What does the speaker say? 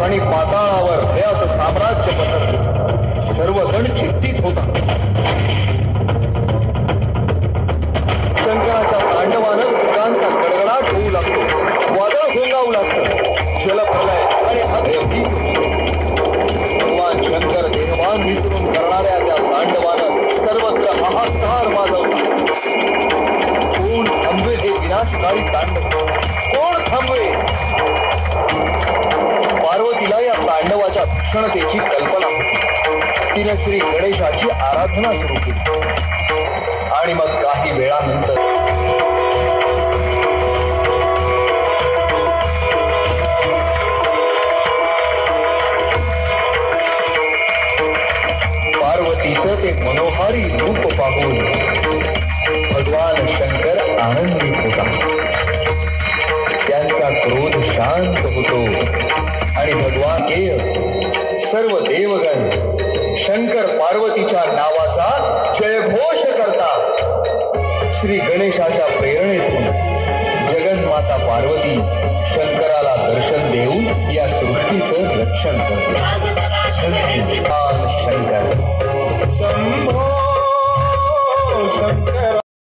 आणि पाताळावर भयाचं साम्राज्य पसरलं. सर्वजण चिंतित होता. शंकराच्या तांडवानं पिकांचा गडगडाट होऊ लागतो. वादळ घोंगावू लागतं. जलप्रलय आणि अग्नी. भगवान शंकर देहभान विसरून करणाऱ्या त्या तांडवानं सर्वत्र हाहाकार माजवला. कोण थांबवे हे विनाशकारी तांडव? कोण थांबवे? पार्वतीला या तांडवाच्या भीषणतेची कल्पना होती. तिने श्री गणेशाची आराधना सुरू केली. आणि मग काही वेळानंतर पार्वतीचं ते मनोहारी रूप पाहून भगवान शंकर आनंदित होता. त्यांचा क्रोध शांत होतो आणि भगवान सर्व देवगण शंकर पार्वतीच्या नावाचा जयघोष करतात. श्री गणेशाच्या प्रेरणेतून जगन्माता पार्वती शंकराला दर्शन देऊन या सृष्टीचं रक्षण करते.